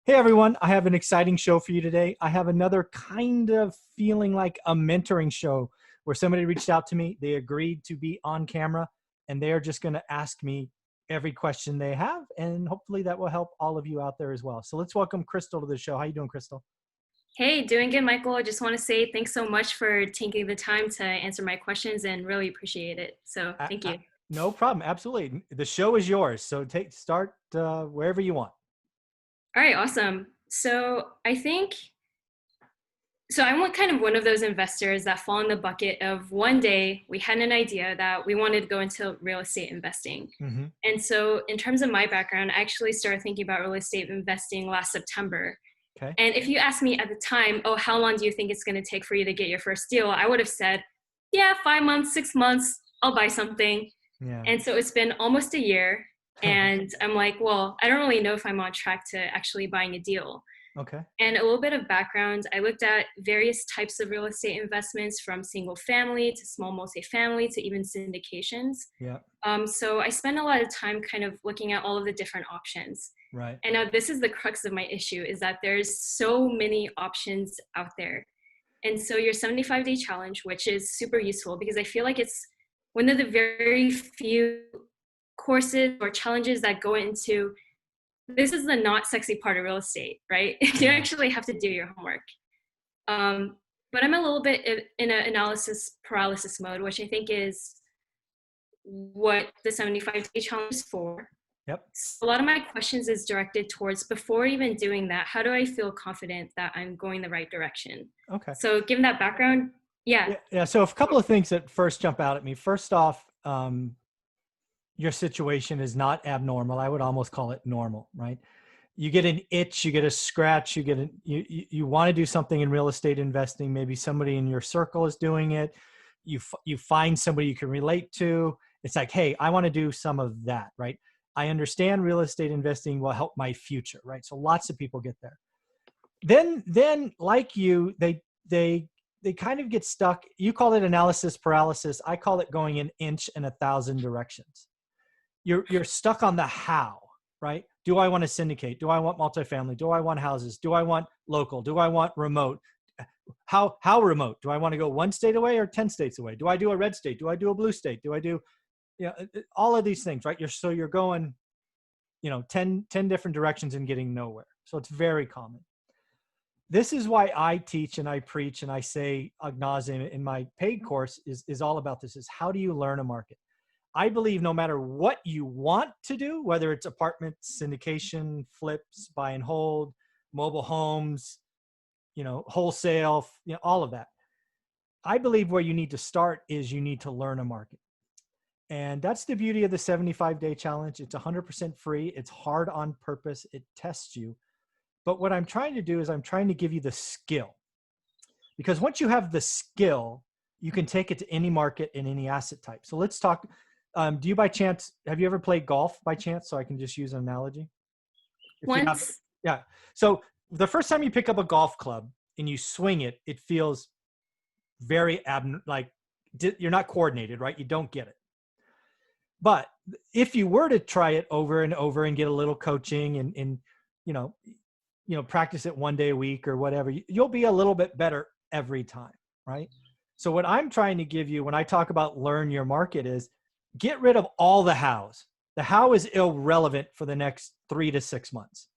Hey everyone, I have an exciting show for you today. I have another kind of feeling like a mentoring show where somebody reached out to me, they agreed to be on camera, and they are just going to ask me every question they have, and hopefully that will help all of you out there as well. So let's welcome Crystal to the show. How you doing, Crystal? Hey, doing good, Michael. I just want to say thanks so much for taking the time to answer my questions and really appreciate it. So Uh, thank uh, you. no problem, absolutely. The show is yours, so start wherever you want. All right, awesome. I'm kind of one of those investors that fall in the bucket of one day we had an idea that we wanted to go into real estate investing. Hmm. And so, in terms of my background, I actually started thinking about real estate investing last September. Okay. And if you asked me at the time, oh, how long do you think it's going to take for you to get your first deal? I would have said, yeah, 5 months, 6 months, I'll buy something. Yeah. And so it's been almost a year. And I'm like, well, I don't really know if I'm on track to actually buying a deal. Okay. And a little bit of background, I looked at various types of real estate investments from single family to small multifamily to even syndications. Yeah. So I spend a lot of time kind of looking at all of the different options. Right. And now this is the crux of my issue is that there's so many options out there. And so your 75-day challenge, which is super useful because I feel like it's one of the very few courses or challenges that go into this is the not sexy part of real estate, right? You Yeah. actually have to do your homework. But I'm a little bit in an analysis paralysis mode, which I think is what the 75-day challenge is for. Yep. So a lot of my questions is directed towards before even doing that, how do I feel confident that I'm going the right direction? Okay. So given that background, yeah. Yeah. So a couple of things that first jump out at me. First off, your situation is not abnormal. I would almost call it normal, right? You get an itch, you get a scratch, you want to do something in real estate investing. Maybe somebody in your circle is doing it. You find somebody you can relate to. It's like, hey, I want to do some of that, right? I understand real estate investing will help my future, right? So lots of people get there. Then like you, they kind of get stuck. You call it analysis paralysis. I call it going an inch in 1,000 directions. You're stuck on the how, right? Do I want to syndicate? Do I want multifamily? Do I want houses? Do I want local? Do I want remote? How remote? Do I want to go 1 state away or 10 states away? Do I do a red state? Do I do a blue state? Do I do, all of these things, right? You're going, 10 different directions and getting nowhere. So it's very common. This is why I teach and I preach and I say ad nauseum in my paid course is all about this, is how do you learn a market? I believe no matter what you want to do, whether it's apartments, syndication, flips, buy and hold, mobile homes, wholesale, all of that. I believe where you need to start is you need to learn a market. And that's the beauty of the 75-day challenge. It's 100% free. It's hard on purpose. It tests you. But what I'm trying to do is I'm trying to give you the skill. Because once you have the skill, you can take it to any market and any asset type. So let's talk. Do you by chance, have you ever played golf by chance? So I can just use an analogy. If you have, Once, yeah. So the first time you pick up a golf club and you swing it, it feels very you're not coordinated, right? You don't get it. But if you were to try it over and over and get a little coaching and practice it 1 day a week or whatever, you'll be a little bit better every time, right? So what I'm trying to give you when I talk about learn your market is get rid of all the hows. The how is irrelevant for the next 3 to 6 months.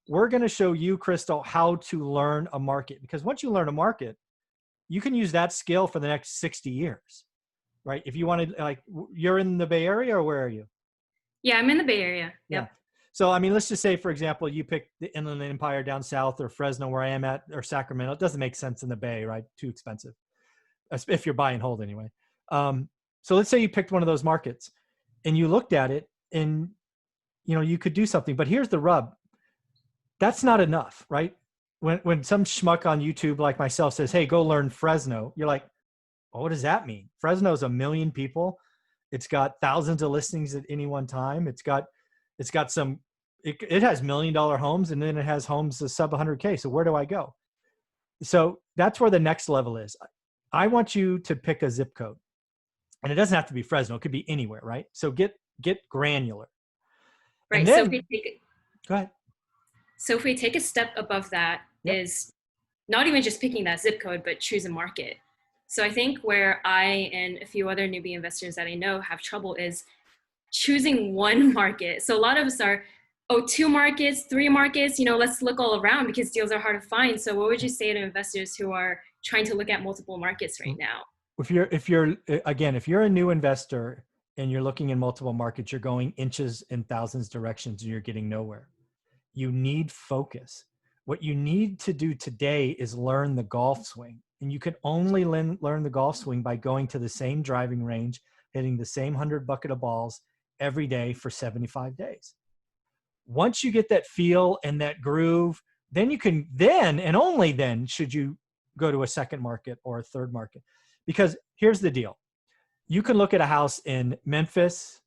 We're going to show you, Crystal, how to learn a market, because once you learn a market, you can use that skill for the next 60 years, right? If you want to, you're in the Bay Area, or where are you? yeah, I'm in the Bay Area. Yeah. Yep. So, I mean, let's just say, for example, you pick the Inland Empire down south, or Fresno, where I am at, or Sacramento. It doesn't make sense in the Bay, right? Too expensive, if you're buy and hold anyway. So let's say you picked one of those markets and you looked at it and, you could do something. But here's the rub. That's not enough, right? When some schmuck on YouTube like myself says, hey, go learn Fresno, you're like, well, what does that mean? Fresno's 1 million people. It's got thousands of listings at any one time. It has $1 million homes, and then it has homes of sub 100K. So where do I go? So that's where the next level is. I want you to pick a zip code, and it doesn't have to be Fresno. It could be anywhere, right? So get granular. And Right. So if then we take go ahead. So if we take a step above that, Yep. is not even just picking that zip code, but choose a market. So I think where I and a few other newbie investors that I know have trouble is choosing one market. So a lot of us are, oh, two markets, three markets, let's look all around because deals are hard to find. So what would you say to investors who are trying to look at multiple markets right now? If you're a new investor and you're looking in multiple markets, you're going inches in thousands directions and you're getting nowhere. You need focus. What you need to do today is learn the golf swing. And you can only learn the golf swing by going to the same driving range, hitting the same 100 bucket of balls every day for 75 days. Once you get that feel and that groove, then and only then should you go to a second market or a third market. Because here's the deal. You can look at a house in Memphis,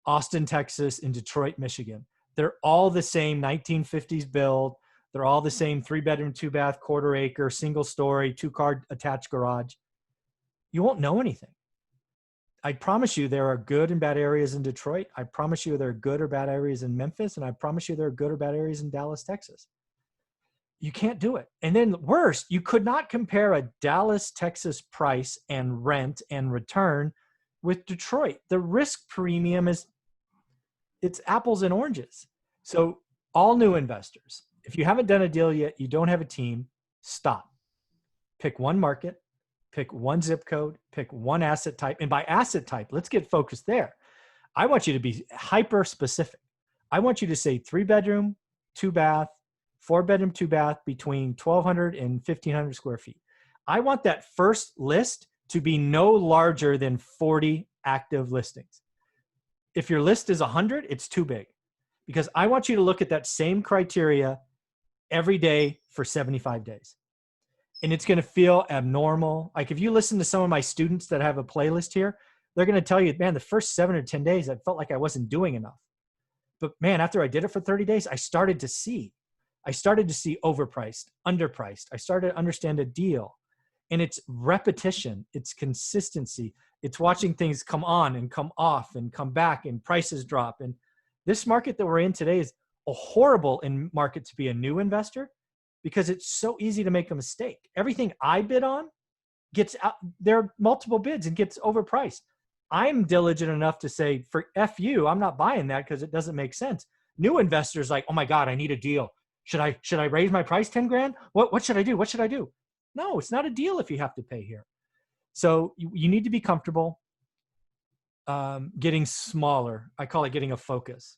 Austin, Texas, and Detroit, Michigan. They're all the same 1950s build. They're all the same 3-bedroom, 2-bath, quarter acre, single story, 2-car attached garage. You won't know anything. I promise you there are good and bad areas in Detroit. I promise you there are good or bad areas in Memphis. And I promise you there are good or bad areas in Dallas, Texas. You can't do it. And then worse, you could not compare a Dallas, Texas price and rent and return with Detroit. The risk premium it's apples and oranges. So all new investors, if you haven't done a deal yet, you don't have a team, stop. Pick one market, pick one zip code, pick one asset type. And by asset type, let's get focused there. I want you to be hyper specific. I want you to say 3-bedroom, 2-bath, 4-bedroom, 2-bath between 1,200 and 1,500 square feet. I want that first list to be no larger than 40 active listings. If your list is 100, it's too big, because I want you to look at that same criteria every day for 75 days. And it's going to feel abnormal. Like if you listen to some of my students that have a playlist here, they're going to tell you, man, the first 7 or 10 days, I felt like I wasn't doing enough. But man, after I did it for 30 days, I started to see overpriced, underpriced. I started to understand a deal. And it's repetition, it's consistency, it's watching things come on and come off and come back and prices drop. And this market that we're in today is a horrible market to be a new investor, because it's so easy to make a mistake. Everything I bid on gets out, there are multiple bids and gets overpriced. I'm diligent enough to say, for F you, I'm not buying that because it doesn't make sense. New investors like, oh my God, I need a deal. Should I raise my price 10 grand? What should I do? What should I do? No, it's not a deal if you have to pay here. So you need to be comfortable getting smaller. I call it getting a focus.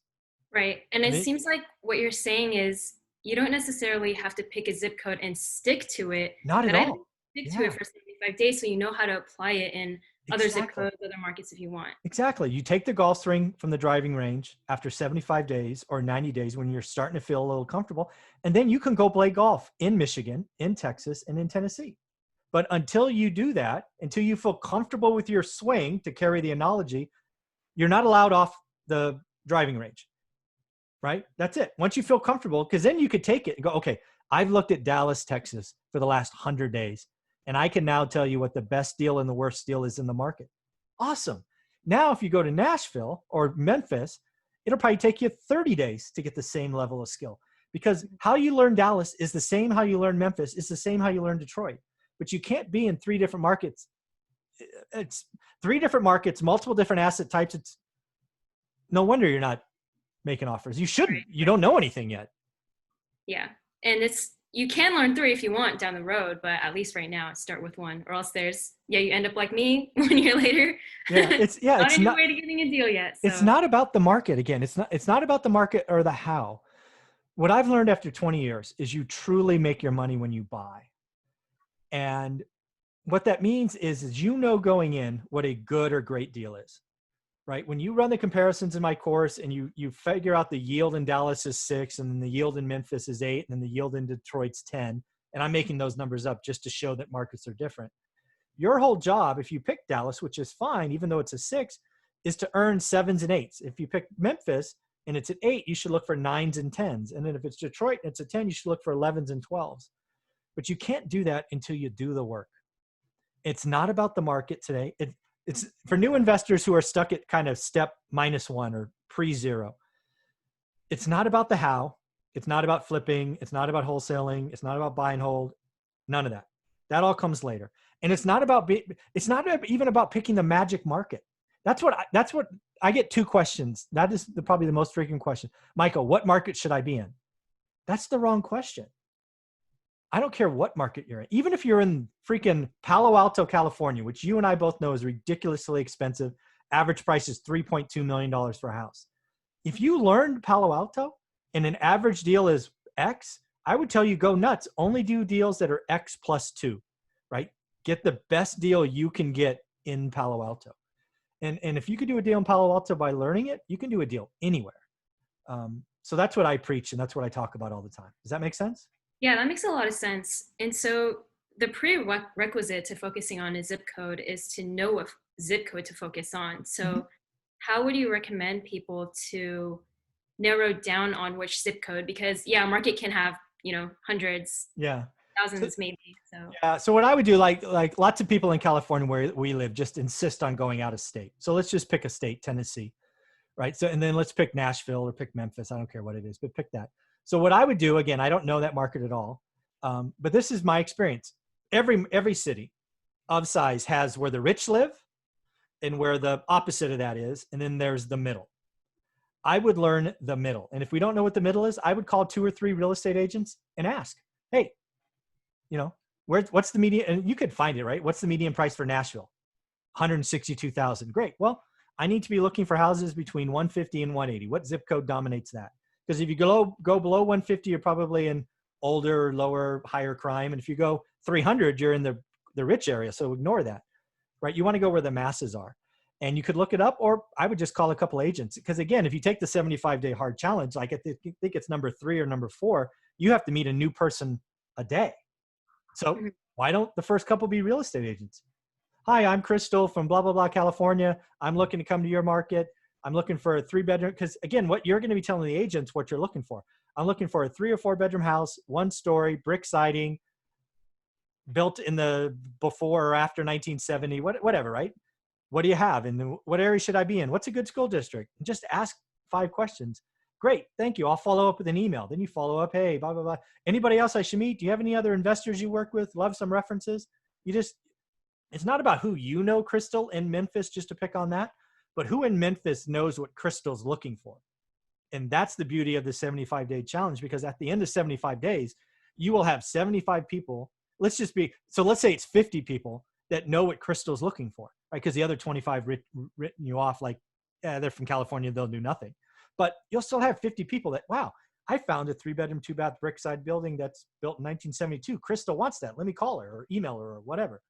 Right. And it seems like what you're saying is you don't necessarily have to pick a zip code and stick to it. Not at all. Stick to it for 75 days so you know how to apply it in other zip codes, other markets if you want. Exactly. You take the golf swing from the driving range after 75 days or 90 days when you're starting to feel a little comfortable, and then you can go play golf in Michigan, in Texas, and in Tennessee. But until you do that, until you feel comfortable with your swing, to carry the analogy, you're not allowed off the driving range, right? That's it. Once you feel comfortable, because then you could take it and go, okay, I've looked at Dallas, Texas for the last 100 days. And I can now tell you what the best deal and the worst deal is in the market. Awesome. Now, if you go to Nashville or Memphis, it'll probably take you 30 days to get the same level of skill, because how you learn Dallas is the same how you learn Memphis, is the same how you learn Detroit. But you can't be in 3 different markets. It's 3 different markets, multiple different asset types. It's no wonder you're not making offers. You shouldn't. You don't know anything yet. Yeah. And you can learn 3 if you want down the road, but at least right now start with 1, or else you end up like me 1 year later. It's not any way to getting a deal yet. So. It's not about the market. Again, it's not about the market or the how. What I've learned after 20 years is you truly make your money when you buy. And what that means is going in what a good or great deal is. Right? When you run the comparisons in my course and you figure out the yield in Dallas is 6, and then the yield in Memphis is 8, and then the yield in Detroit's 10, and I'm making those numbers up just to show that markets are different. Your whole job, if you pick Dallas, which is fine, even though it's a 6, is to earn 7s and 8s. If you pick Memphis and it's at 8, you should look for 9s and 10s. And then if it's Detroit and it's a 10, you should look for 11s and 12s. But you can't do that until you do the work. It's not about the market today. It's for new investors who are stuck at kind of step -1 or pre-0. It's not about the how. It's not about flipping. It's not about wholesaling. It's not about buy and hold. None of that. That all comes later. And it's not about, it's not even about picking the magic market. That's what I get two questions. That is probably the most frequent question. Michael, what market should I be in? That's the wrong question. I don't care what market you're in. Even if you're in freaking Palo Alto, California, which you and I both know is ridiculously expensive. Average price is $3.2 million for a house. If you learned Palo Alto and an average deal is X, I would tell you go nuts. Only do deals that are X plus 2, right? Get the best deal you can get in Palo Alto. And if you could do a deal in Palo Alto by learning it, you can do a deal anywhere. So that's what I preach, and that's what I talk about all the time. Does that make sense? Yeah, that makes a lot of sense. And so the prerequisite to focusing on a zip code is to know what zip code to focus on. So how would you recommend people to narrow down on which zip code? Because yeah, market can have, hundreds, thousands maybe. So yeah. So what I would do, like lots of people in California where we live just insist on going out of state. So let's just pick a state, Tennessee, right? So, and then let's pick Nashville or pick Memphis. I don't care what it is, but pick that. So what I would do, again, I don't know that market at all, but this is my experience. Every city of size has where the rich live and where the opposite of that is. And then there's the middle. I would learn the middle. And if we don't know what the middle is, I would call 2 or 3 real estate agents and ask, hey, what's the median? And you could find it, right? What's the median price for Nashville? 162,000. Great. Well, I need to be looking for houses between 150 and 180. What zip code dominates that? Because if you go below 150, you're probably in older, lower, higher crime. And if you go 300, you're in the rich area. So ignore that, right? You want to go where the masses are. And you could look it up, or I would just call a couple agents. Because again, if you take the 75-day hard challenge, like I think it's number 3 or number 4, you have to meet a new person a day. So why don't the first couple be real estate agents? Hi, I'm Crystal from blah, blah, blah, California. I'm looking to come to your market. I'm looking for a 3-bedroom, because again, what you're going to be telling the agents what you're looking for. I'm looking for a 3 or 4 bedroom house, 1-story, brick siding, built in the before or after 1970, whatever, right? What do you have? And what area should I be in? What's a good school district? And just ask 5 questions. Great, thank you. I'll follow up with an email. Then you follow up, hey, blah, blah, blah. Anybody else I should meet? Do you have any other investors you work with? Love some references. It's not about who you know, Crystal, in Memphis, just to pick on that, but who in Memphis knows what Crystal's looking for. And that's the beauty of the 75-day challenge, because at the end of 75 days, you will have 75 people. Let's say it's 50 people that know what Crystal's looking for, right? Because the other 25 written you off like, they're from California, they'll do nothing. But you'll still have 50 people that, wow, I found a 3-bedroom, 2-bath brickside building that's built in 1972. Crystal wants that. Let me call her or email her or whatever.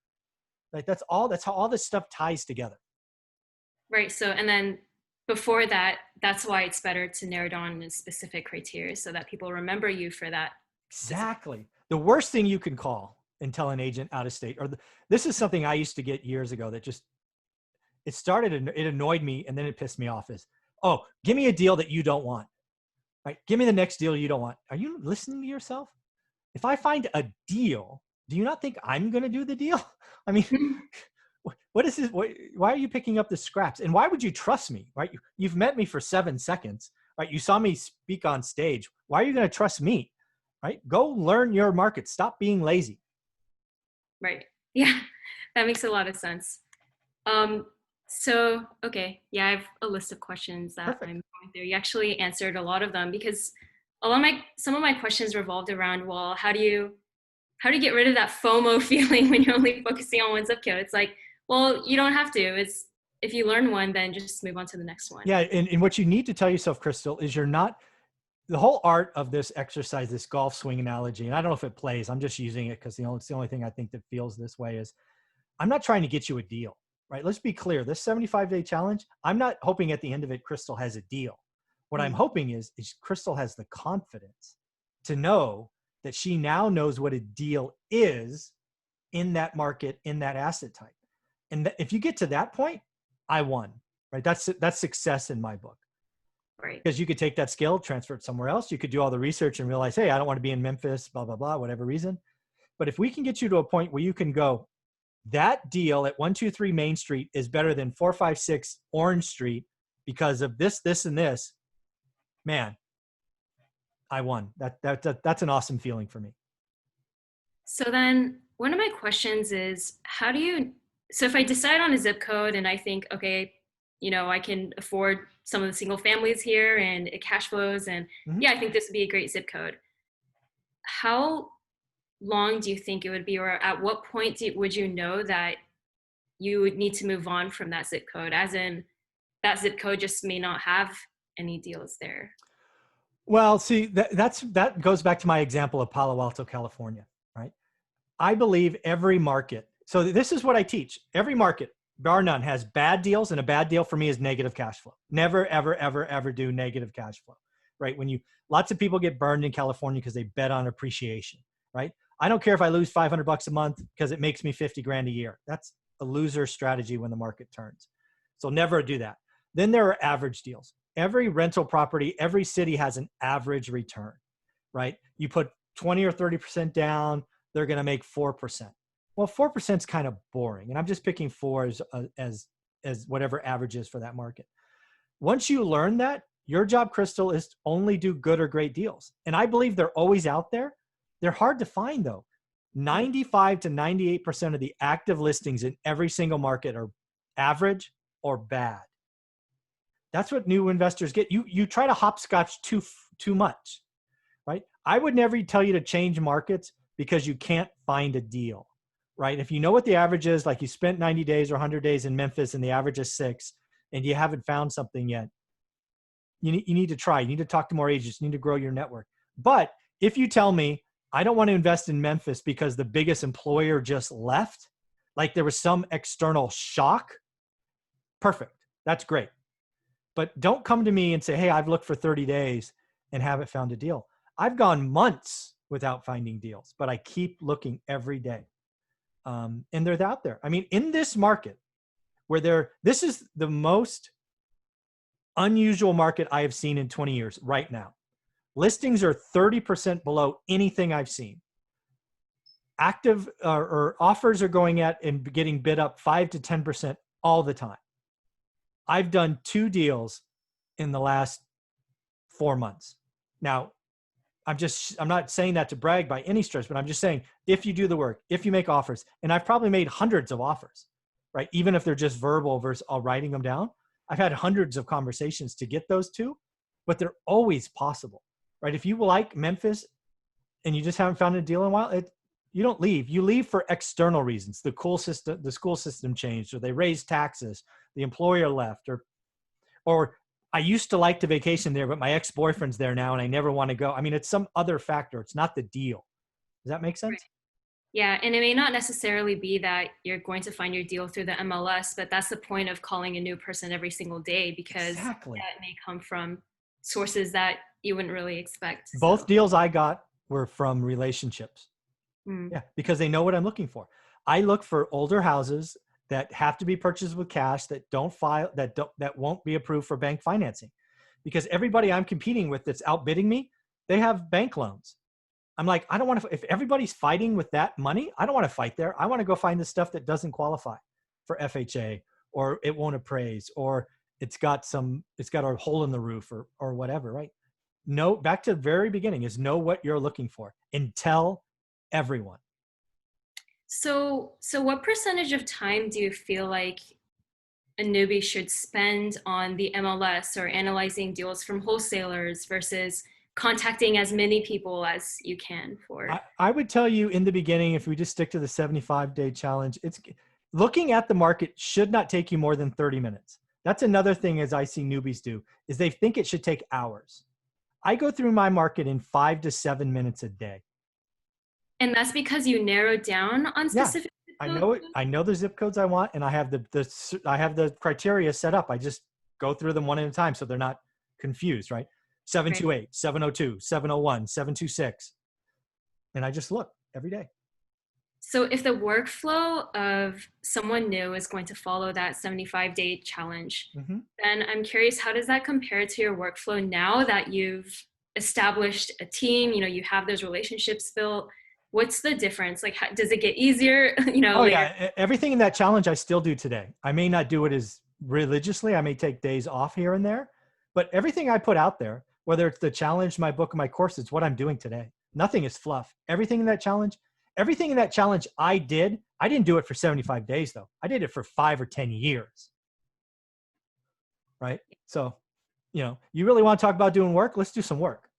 Like that's how all this stuff ties together. Right. So, and then before that, that's why it's better to narrow down a specific criteria so that people remember you for that. Exactly. The worst thing you can call and tell an agent out of state, this is something I used to get years ago that it annoyed me and then it pissed me off, is, oh, give me a deal that you don't want, right? Give me the next deal you don't want. Are you listening to yourself? If I find a deal, do you not think I'm going to do the deal? I mean, what is this? Why are you picking up the scraps? And why would you trust me, right? You've met me for 7 seconds, right? You saw me speak on stage. Why are you going to trust me, right? Go learn your market. Stop being lazy. Right. Yeah, that makes a lot of sense. So, okay. Yeah, I have a list of questions that Perfect. I'm going through. You actually answered a lot of them, because some of my questions revolved around, well, how do you get rid of that FOMO feeling when you're only focusing on one zip code? It's like, well, you don't have to. It's, if you learn one, then just move on to the next one. Yeah. And what you need to tell yourself, Crystal, is the whole art of this exercise, this golf swing analogy, and I don't know if it plays, I'm just using it because it's the only thing I think that feels this way, is I'm not trying to get you a deal, right? Let's be clear. This 75-day challenge, I'm not hoping at the end of it, Crystal has a deal. What I'm hoping is Crystal has the confidence to know that she now knows what a deal is in that market, in that asset type. And if you get to that point, I won, right? That's success in my book. Right. Because you could take that skill, transfer it somewhere else. You could do all the research and realize, hey, I don't want to be in Memphis, blah, blah, blah, whatever reason. But if we can get you to a point where you can go, that deal at 123 Main Street is better than 456 Orange Street because of this, this, and this, man, I won. That's an awesome feeling for me. So then one of my questions is, so if I decide on a zip code and I think, okay, I can afford some of the single families here and it cash flows and Mhm. yeah, I think this would be a great zip code. How long do you think it would be, or at what point would you know that you would need to move on from that zip code, as in that zip code just may not have any deals there? Well, see, that goes back to my example of Palo Alto, California, right? I believe every market. So this is what I teach. Every market, bar none, has bad deals, and a bad deal for me is negative cash flow. Never, ever, ever, ever do negative cash flow, right? Lots of people get burned in California because they bet on appreciation, right? I don't care if I lose $500 a month because it makes me 50 grand a year. That's a loser strategy when the market turns. So never do that. Then there are average deals. Every rental property, every city has an average return, right? You put 20 or 30% down, they're going to make 4%. Well, 4% is kind of boring. And I'm just picking four as whatever average is for that market. Once you learn that, your job, Crystal, is to only do good or great deals. And I believe they're always out there. They're hard to find though. 95 to 98% of the active listings in every single market are average or bad. That's what new investors get. You try to hopscotch too much, right? I would never tell you to change markets because you can't find a deal, right? If you know what the average is, like you spent 90 days or 100 days in Memphis and the average is 6 and you haven't found something yet, you need to try. You need to talk to more agents. You need to grow your network. But if you tell me, I don't want to invest in Memphis because the biggest employer just left, like there was some external shock, perfect. That's great. But don't come to me and say, hey, I've looked for 30 days and haven't found a deal. I've gone months without finding deals, but I keep looking every day. And they're out there. I mean, in this market this is the most unusual market I have seen in 20 years right now. Listings are 30% below anything I've seen. Active or offers are going at and getting bid up 5 to 10% all the time. I've done 2 deals in the last 4 months. Now, I'm not saying that to brag by any stretch, but I'm just saying if you do the work, if you make offers, and I've probably made hundreds of offers, right? Even if they're just verbal versus writing them down. I've had hundreds of conversations to get those 2, but they're always possible, right? If you like Memphis and you just haven't found a deal in a while, you don't leave. You leave for external reasons. The school system changed, or they raised taxes, the employer left, or I used to like to vacation there, but my ex-boyfriend's there now and I never want to go. I mean, it's some other factor. It's not the deal. Does that make sense? Yeah, and it may not necessarily be that you're going to find your deal through the MLS, but that's the point of calling a new person every single day, because Exactly. that may come from sources that you wouldn't really expect. Both deals I got were from relationships. Mm. Yeah, because they know what I'm looking for. I look for older houses that have to be purchased with cash, that won't be approved for bank financing, because everybody I'm competing with that's outbidding me, they have bank loans. I'm like, I don't want to, if everybody's fighting with that money, I don't want to fight there. I want to go find the stuff that doesn't qualify for FHA, or it won't appraise, or it's got a hole in the roof, or whatever, right? No, back to the very beginning is know what you're looking for and tell everyone. So what percentage of time do you feel like a newbie should spend on the MLS or analyzing deals from wholesalers versus contacting as many people as you can for? I would tell you in the beginning, if we just stick to the 75-day challenge, it's looking at the market should not take you more than 30 minutes. That's another thing, as I see newbies do, is they think it should take hours. I go through my market in 5 to 7 minutes a day. And that's because you narrowed down on specific. I know it. I know the zip codes I want, and I have the criteria set up. I just go through them one at a time so they're not confused, right? 728, 702, 701, 726. And I just look every day. So if the workflow of someone new is going to follow that 75-day challenge, then I'm curious, how does that compare to your workflow now that you've established a team, you have those relationships built? What's the difference? Like, does it get easier? Yeah. Everything in that challenge I still do today. I may not do it as religiously. I may take days off here and there, but everything I put out there, whether it's the challenge, my book, or my course, it's what I'm doing today. Nothing is fluff. Everything in that challenge I didn't do it for 75 days though. I did it for 5 or 10 years. Right? So, you really want to talk about doing work? Let's do some work.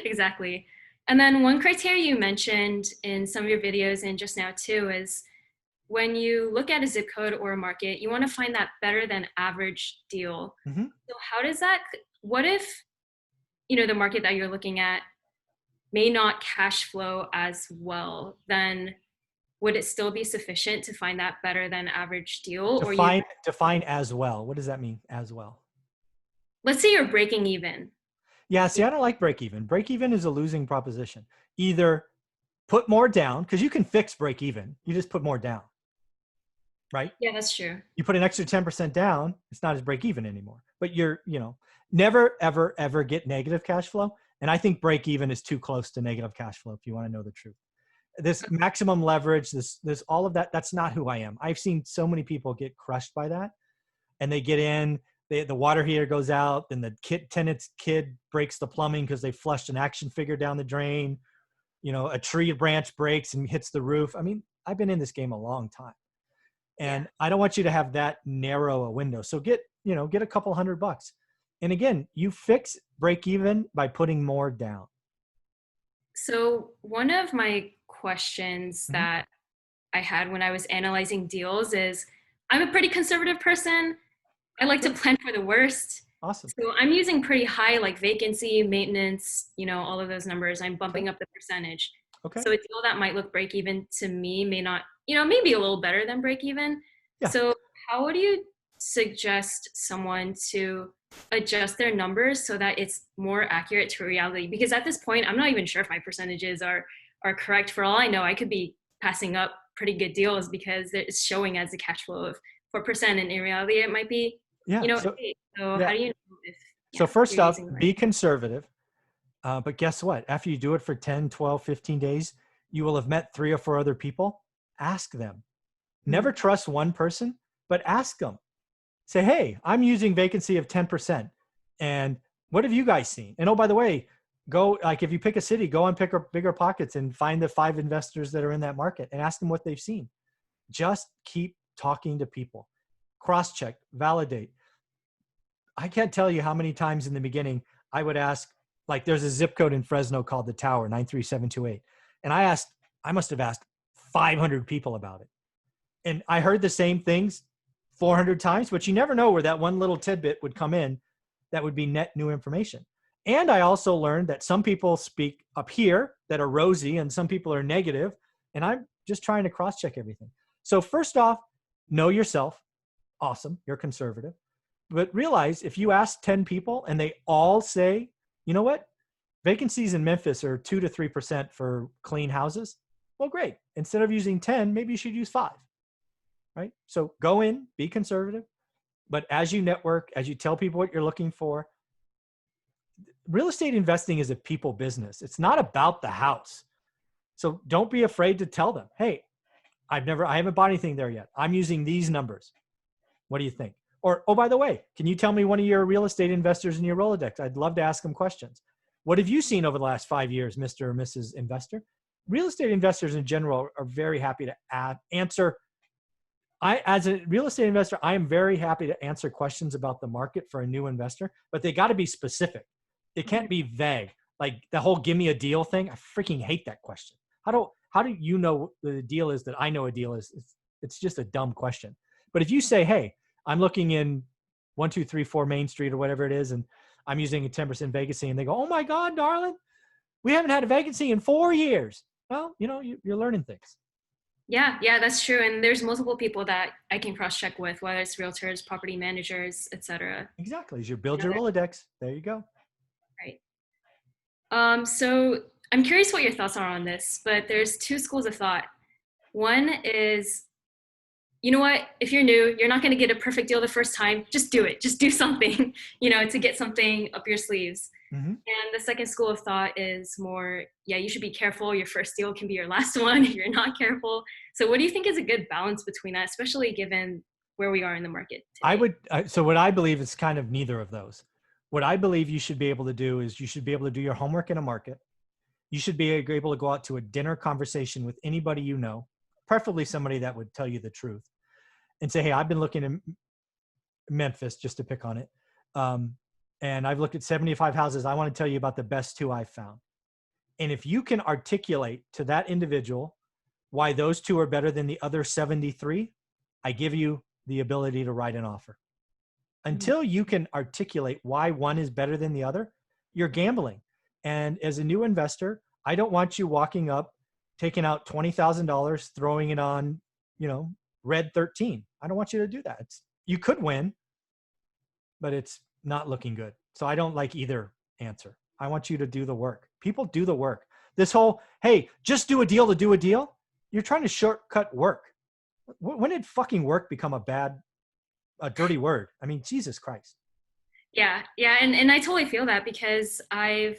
Exactly. And then one criteria you mentioned in some of your videos and just now too is when you look at a zip code or a market, you want to find that better than average deal. Mm-hmm. So how does that, what if, the market that you're looking at may not cash flow as well, then would it still be sufficient to find that better than average deal? Define as well. What does that mean, as well? Let's say you're breaking even. Yeah, see, I don't like break even. Break even is a losing proposition. Either put more down, because you can fix break even. You just put more down, right? Yeah, that's true. You put an extra 10% down, it's not as break even anymore. But you're, never, ever, ever get negative cash flow. And I think break even is too close to negative cash flow if you want to know the truth. This maximum leverage, this all of that, that's not who I am. I've seen so many people get crushed by that. And they get in, the water heater goes out, and the tenant's kid breaks the plumbing because they flushed an action figure down the drain. A tree branch breaks and hits the roof. I mean, I've been in this game a long time. And I don't want you to have that narrow a window. So get a couple $100. And again, you fix break even by putting more down. So one of my questions that I had when I was analyzing deals is, I'm a pretty conservative person. I like to plan for the worst. Awesome. So I'm using pretty high, like vacancy, maintenance, all of those numbers. I'm bumping up the percentage. Okay. So a deal that might look break even to me may not, maybe a little better than break even. Yeah. So how would you suggest someone to adjust their numbers so that it's more accurate to reality? Because at this point, I'm not even sure if my percentages are correct. For all I know, I could be passing up pretty good deals because it's showing as a cash flow of 4%, and in reality, it might be, so how do you know if? So first off, be conservative. But guess what? After you do it for 10, 12, 15 days, you will have met 3 or 4 other people. Ask them. Never trust one person, but ask them. Say, hey, I'm using vacancy of 10%. And what have you guys seen? And oh, by the way, if you pick a city, go on Bigger Pockets and find the 5 investors that are in that market and ask them what they've seen. Just keep talking to people. Cross-check, validate. I can't tell you how many times in the beginning I would ask, like there's a zip code in Fresno called the Tower, 93728. And I must have asked 500 people about it. And I heard the same things 400 times, but you never know where that one little tidbit would come in that would be net new information. And I also learned that some people speak up here that are rosy and some people are negative. And I'm just trying to cross-check everything. So first off, know yourself. Awesome. You're conservative. But realize if you ask 10 people and they all say, you know what? Vacancies in Memphis are 2 to 3% for clean houses. Well, great. Instead of using 10, maybe you should use 5. Right? So go in, be conservative. But as you network, as you tell people what you're looking for, real estate investing is a people business. It's not about the house. So don't be afraid to tell them, hey, I haven't bought anything there yet. I'm using these numbers. What do you think? Or, oh, by the way, can you tell me one of your real estate investors in your Rolodex? I'd love to ask them questions. What have you seen over the last 5 years, Mr. or Mrs. Investor? Real estate investors in general are very happy to answer. As a real estate investor, I am very happy to answer questions about the market for a new investor, but they got to be specific. It can't be vague. Like the whole give me a deal thing. I freaking hate that question. How do you know the deal is that I know a deal is? It's just a dumb question. But if you say, hey, I'm looking in 1234 Main Street or whatever it is, and I'm using a 10% vacancy, and they go, oh my God, darling, we haven't had a vacancy in 4 years. Well, you're learning things. Yeah, that's true. And there's multiple people that I can cross-check with, whether it's realtors, property managers, etc. Exactly. As you build your Rolodex, there you go. Right. So I'm curious what your thoughts are on this, but there's 2 schools of thought. One is, you know what, if you're new, you're not going to get a perfect deal the first time. Just do it. Just do something, to get something up your sleeves. Mm-hmm. And the second school of thought is more, you should be careful. Your first deal can be your last one if you're not careful. So what do you think is a good balance between that, especially given where we are in the market today? So what I believe is kind of neither of those. What I believe you should be able to do is you should be able to do your homework in a market. You should be able to go out to a dinner conversation with anybody you know, preferably somebody that would tell you the truth, and say, hey, I've been looking at Memphis, just to pick on it. And I've looked at 75 houses. I want to tell you about the best 2 I've found. And if you can articulate to that individual why those 2 are better than the other 73, I give you the ability to write an offer. Until you can articulate why one is better than the other, you're gambling. And as a new investor, I don't want you walking up, taking out $20,000, throwing it on, red 13. I don't want you to do that. You could win, but it's not looking good. So I don't like either answer. I want you to do the work. People do the work. This whole, hey, just do a deal to do a deal. You're trying to shortcut work. When did fucking work become a dirty word? I mean, Jesus Christ. Yeah. And I totally feel that, because I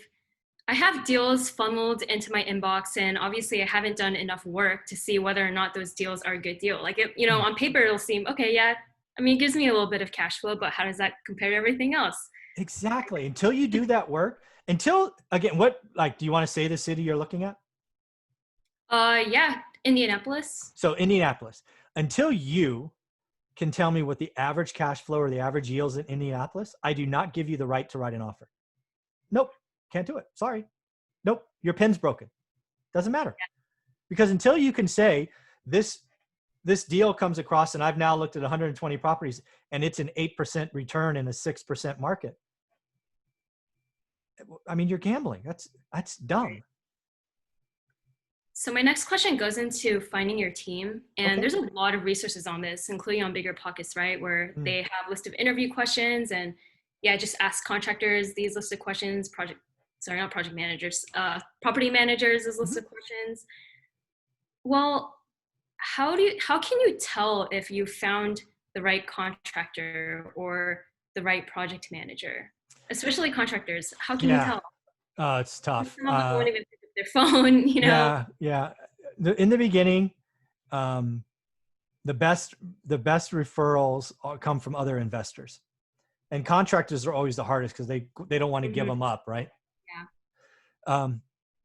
have deals funneled into my inbox, and obviously I haven't done enough work to see whether or not those deals are a good deal. Like, on paper, it'll seem, okay, yeah, I mean, it gives me a little bit of cash flow, but how does that compare to everything else? Exactly. Until you do that work, again, do you want to say the city you're looking at? Yeah, Indianapolis. So Indianapolis, until you can tell me what the average cash flow or the average yields in Indianapolis, I do not give you the right to write an offer. Nope. Can't do it. Sorry. Nope. Your pen's broken. Doesn't matter. Yeah. Because until you can say this deal comes across, and I've now looked at 120 properties and it's an 8% return in a 6% market. I mean, you're gambling. That's dumb. So my next question goes into finding your team. And there's a lot of resources on this, including on Bigger Pockets, right? Where they have a list of interview questions, and just ask contractors these list of questions, property managers, this list of questions. Well, how can you tell if you found the right contractor or the right project manager? Especially contractors. How can you tell? It's tough. Some of them won't even pick up their phone, Yeah. In the beginning, the best referrals come from other investors, and contractors are always the hardest because they don't want to give them up, right? Yeah.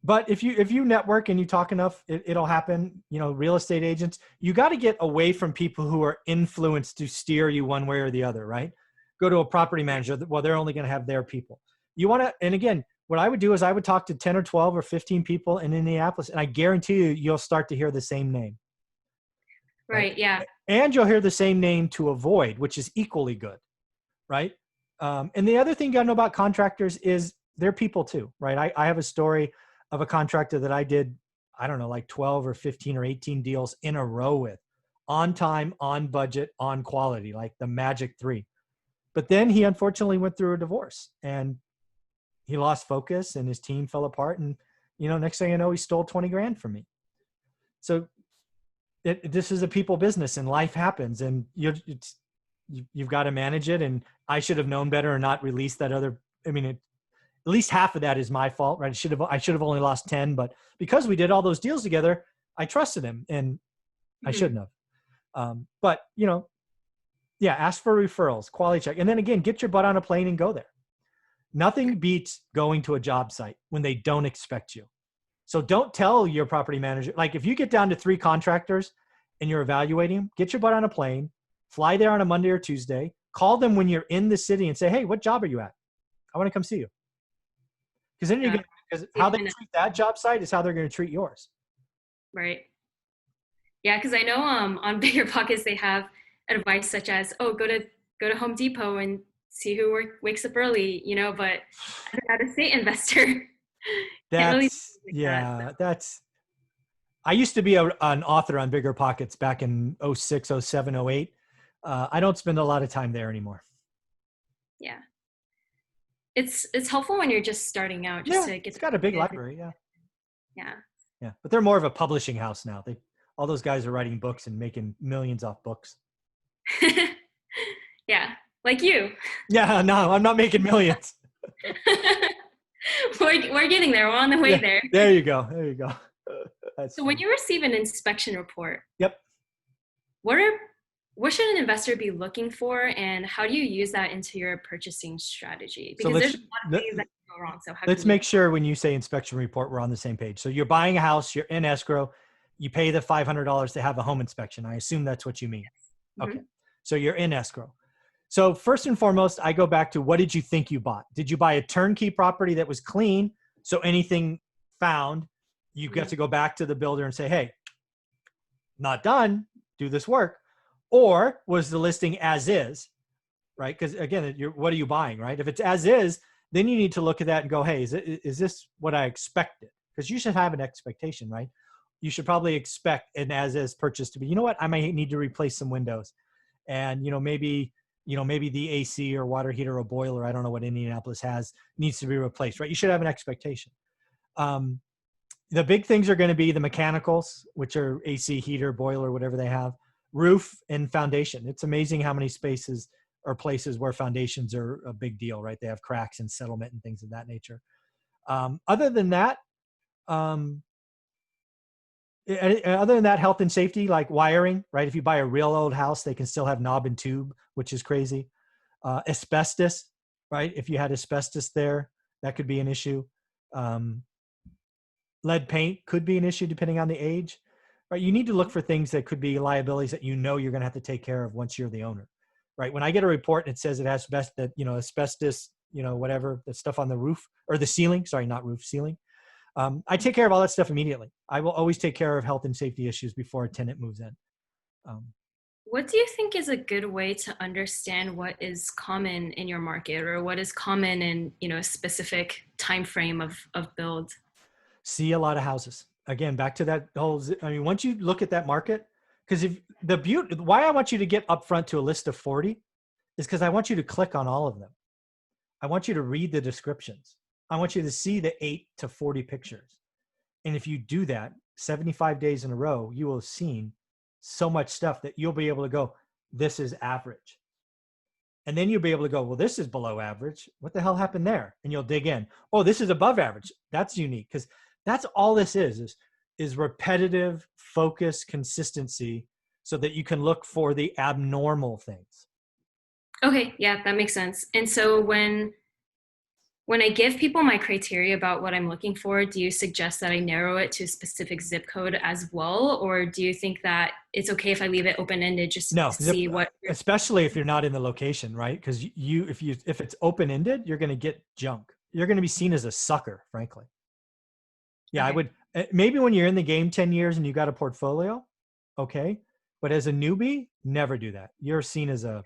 But if you network and you talk enough, it'll happen. Real estate agents, you got to get away from people who are influenced to steer you one way or the other, right? Go to a property manager. Well, they're only going to have their people. You want to, and again, what I would do is I would talk to 10 or 12 or 15 people in Indianapolis, and I guarantee you'll start to hear the same name. Right. Yeah. And you'll hear the same name to avoid, which is equally good. Right. And the other thing you got to know about contractors is they're people too, right? I have a story of a contractor that I did, I don't know, like 12 or 15 or 18 deals in a row with, on time, on budget, on quality, like the magic 3. But then he unfortunately went through a divorce, and he lost focus, and his team fell apart. And, next thing I know, he stole 20 grand from me. So this is a people business, and life happens, and you've got to manage it. And I should have known better and not released that other. I mean, at least half of that is my fault, right? I should have only lost 10, but because we did all those deals together, I trusted him, and I shouldn't have. But ask for referrals, quality check, and then again, get your butt on a plane and go there. Nothing beats going to a job site when they don't expect you. So don't tell your property manager, like if you get down to 3 contractors and you're evaluating them, get your butt on a plane, fly there on a Monday or Tuesday, call them when you're in the city and say, hey, what job are you at? I want to come see you. Because then because how they treat that job site is how they're going to treat yours. Right. Yeah, because I know on Bigger Pockets they have advice such as, go to Home Depot and see who wakes up early, but as an out-of-state investor, I used to be an author on Bigger Pockets back in 06, 07, 08. I don't spend a lot of time there anymore. Yeah. It's helpful when you're just starting out. To get it's got a big library. Yeah. Yeah. Yeah. But they're more of a publishing house now. All those guys are writing books and making millions off books. Yeah. Like you. Yeah, no, I'm not making millions. We're getting there. We're on the way there. There you go. So when you receive an inspection report, yep. What are what should an investor be looking for, and how do you use that into your purchasing strategy? So Because there's a lot of things that can go wrong. So how can let's you? make sure when you say inspection report, we're on the same page. So you're buying a house, you're in escrow, you pay the $500 to have a home inspection. I assume that's what you mean. Okay. Mhm. So you're in escrow. So first and foremost, I go back to, what did you think you bought? Did you buy a turnkey property that was clean? So anything found, you get to go back to the builder and say, hey, not done, do this work. Or was the listing as is, right? Because again, what are you buying, right? If it's as is, then you need to look at that and go, hey, is this what I expected? Because you should have an expectation, right? You should probably expect an as is purchase to be, you know what, I might need to replace some windows. And, maybe the AC or water heater or boiler, I don't know what Indianapolis has, needs to be replaced, right? You should have an expectation. The big things are going to be the mechanicals, which are AC, heater, boiler, whatever they have, roof, and foundation. It's amazing how many spaces or places where foundations are a big deal, right? They have cracks and settlement and things of that nature. Other than that, health and safety, like wiring, right? If you buy a real old house, they can still have knob and tube, which is crazy. Asbestos, right? If you had asbestos there, that could be an issue. Lead paint could be an issue depending on the age, right? You need to look for things that could be liabilities that you're going to have to take care of once you're the owner, right? When I get a report and it says it has asbestos, whatever, the stuff on the roof or the ceiling, sorry, not roof, ceiling. I take care of all that stuff immediately. I will always take care of health and safety issues before a tenant moves in. What do you think is a good way to understand what is common in your market, or what is common in a specific time frame of build? See a lot of houses. Again, back to that whole, once you look at that market, because if why I want you to get upfront to a list of 40 is because I want you to click on all of them. I want you to read the descriptions. I want you to see the 8 to 40 pictures. And if you do that 75 days in a row, you will have seen so much stuff that you'll be able to go, this is average. And then you'll be able to go, well, this is below average. What the hell happened there? And you'll dig in. Oh, this is above average. That's unique, because that's all this is repetitive, focus, consistency, so that you can look for the abnormal things. Okay, yeah, that makes sense. And so when I give people my criteria about what I'm looking for, do you suggest that I narrow it to a specific zip code as well? Or do you think that it's okay if I leave it open-ended just to see what? Especially if you're not in the location, right? Because if it's open-ended, you're going to get junk. You're going to be seen as a sucker, frankly. Yeah, okay. I would, maybe when you're in the game 10 years and you got a portfolio, okay. But as a newbie, never do that. You're seen as a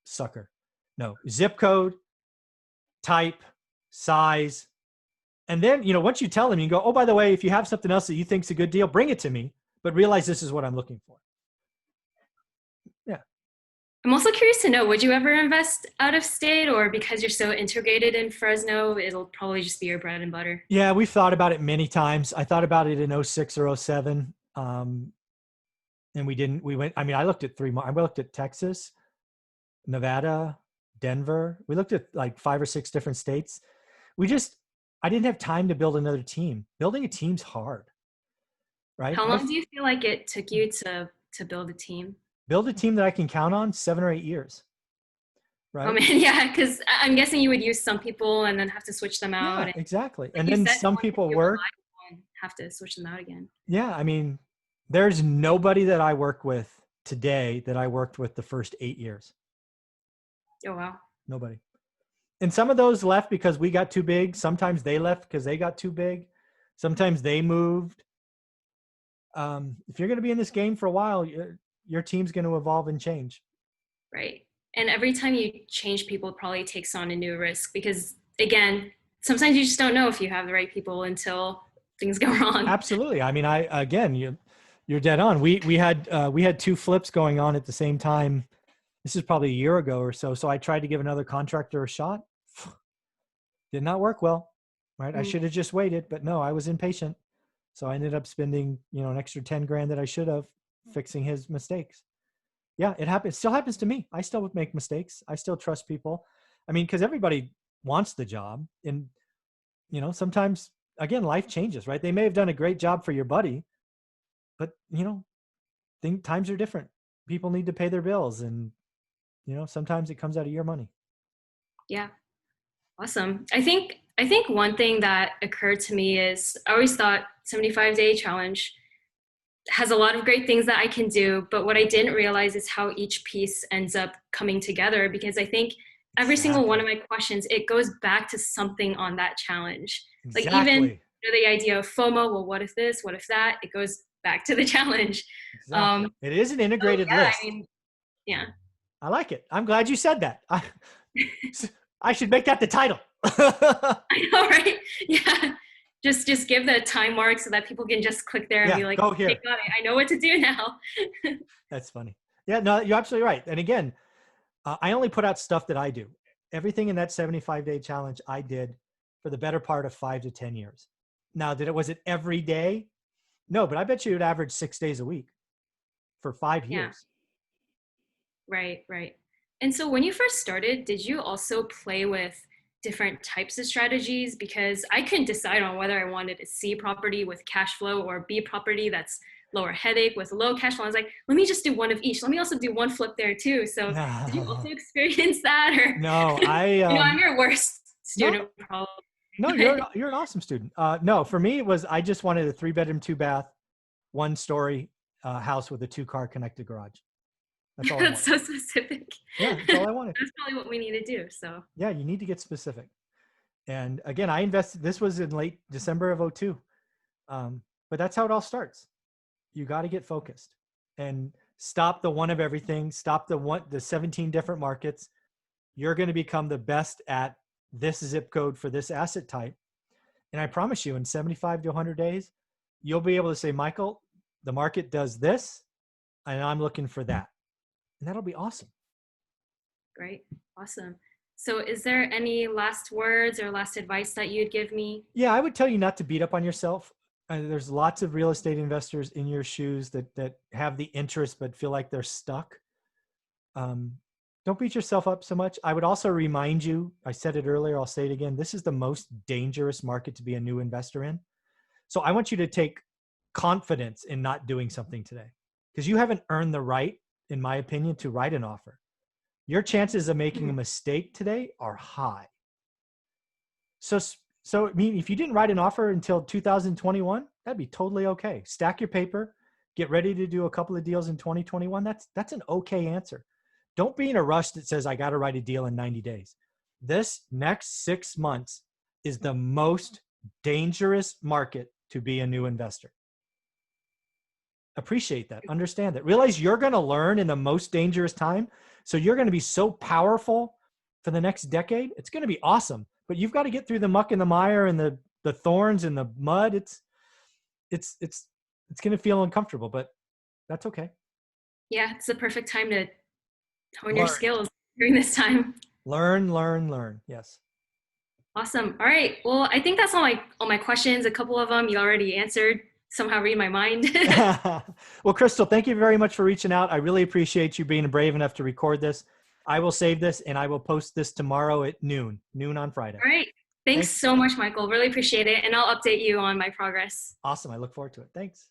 sucker. No, zip code, type, size. And then, once you tell them, you go, oh, by the way, if you have something else that you think's a good deal, bring it to me, but realize this is what I'm looking for. Yeah. I'm also curious to know, would you ever invest out of state, or because you're so integrated in Fresno, it'll probably just be your bread and butter? Yeah, we've thought about it many times. I thought about it in 06 or 07. And we didn't, I looked at I looked at Texas, Nevada, Denver. We looked at like 5 or 6 different states. I didn't have time to build another team. Building a team's hard, right? How long do you feel like it took you to build a team? Build a team that I can count on, 7 or 8 years. Right? Oh man, yeah, because I'm guessing you would use some people and then have to switch them out. Yeah, exactly. Like and then some people work. Have to switch them out again. Yeah, there's nobody that I work with today that I worked with the first 8 years. Oh wow. Nobody. And some of those left because we got too big. Sometimes they left because they got too big. Sometimes they moved. If you're going to be in this game for a while, your team's going to evolve and change. Right. And every time you change people, it probably takes on a new risk, because again, sometimes you just don't know if you have the right people until things go wrong. Absolutely. You're dead on. We had 2 flips going on at the same time. This is probably a year ago or so. So I tried to give another contractor a shot. Did not work well, right? I should have just waited, but no, I was impatient. So I ended up spending, an extra 10 grand that I should have fixing his mistakes. Yeah, it happens. It still happens to me. I still would make mistakes. I still trust people. because everybody wants the job, and, sometimes, again, life changes, right? They may have done a great job for your buddy, but, times are different. people need to pay their bills, and sometimes it comes out of your money. Yeah. Awesome. I think one thing that occurred to me is I always thought 75-day challenge has a lot of great things that I can do, but what I didn't realize is how each piece ends up coming together, because I think every single one of Exactly. my questions, it goes back to something on that challenge. Like even Exactly. the idea of FOMO, well, what if this, what if that? It goes back to the challenge. Exactly. It is an So integrated yeah, I list. mean, yeah. I like it. I'm glad you said that. I should make that the title. I know, right? Yeah. Just give the time mark so that people can just click there and Yeah, be like, go okay, here. got it. I know what to do now. That's funny. Yeah, no, you're absolutely right. And again, I only put out stuff that I do. Everything in that 75-day challenge I did for the better part of 5 to 10 years. Now, was it every day? No, but I bet you it averaged 6 days a week for 5 Yeah. years. Right, right. And so when you first started, did you also play with different types of strategies? Because I couldn't decide on whether I wanted a C property with cash flow or B property that's lower headache with low cash flow. I was like, let me just do one of each. Let me also do one flip there too. So did you also experience that? Or No, I'm your worst no, student probably. no, you're an awesome student. No, for me it was, I just wanted a 3-bedroom, 2-bath, 1-story house with a 2-car connected garage. That's all I That's wanted. so specific. Yeah, that's all I wanted. That's probably what we need to do. So Yeah, you need to get specific. And again, I invested, this was in late December of 02. But that's how it all starts. You got to get focused and stop the one of everything, stop the 17 different markets. You're going to become the best at this zip code for this asset type. And I promise you, in 75 to 100 days, you'll be able to say, Michael, the market does this, and I'm looking for that. And that'll be awesome. great. Awesome. So is there any last words or last advice that you'd give me? Yeah, I would tell you not to beat up on yourself. There's lots of real estate investors in your shoes that have the interest but feel like they're stuck. Um, don't beat yourself up so much. I would also remind you, I said it earlier, I'll say it again, this is the most dangerous market to be a new investor in. So I want you to take confidence in not doing something today, because you haven't earned the right, in my opinion, to write an offer. Your chances of making a mistake today are high. So I mean, if you didn't write an offer until 2021, that'd be totally okay. Stack your paper, get ready to do a couple of deals in 2021. That's an okay answer. Don't be in a rush that says, I got to write a deal in 90 days. This next 6 months is the most dangerous market to be a new investor. Appreciate that. Understand that. Realize you're going to learn in the most dangerous time. So you're going to be so powerful for the next decade. It's going to be awesome. But you've got to get through the muck and the mire and the thorns and the mud. It's going to feel uncomfortable, but that's okay. Yeah, it's the perfect time to hone your Learn, skills during this time. learn. Yes. Awesome. All right. Well, I think that's all my questions. A couple of them you already answered. Somehow read my mind. Well, Crystal, thank you very much for reaching out. I really appreciate you being brave enough to record this. I will save this and I will post this tomorrow at noon on Friday. All right. Thanks Thanks. so much, Michael. Really appreciate it. And I'll update you on my progress. Awesome. I look forward to it. Thanks.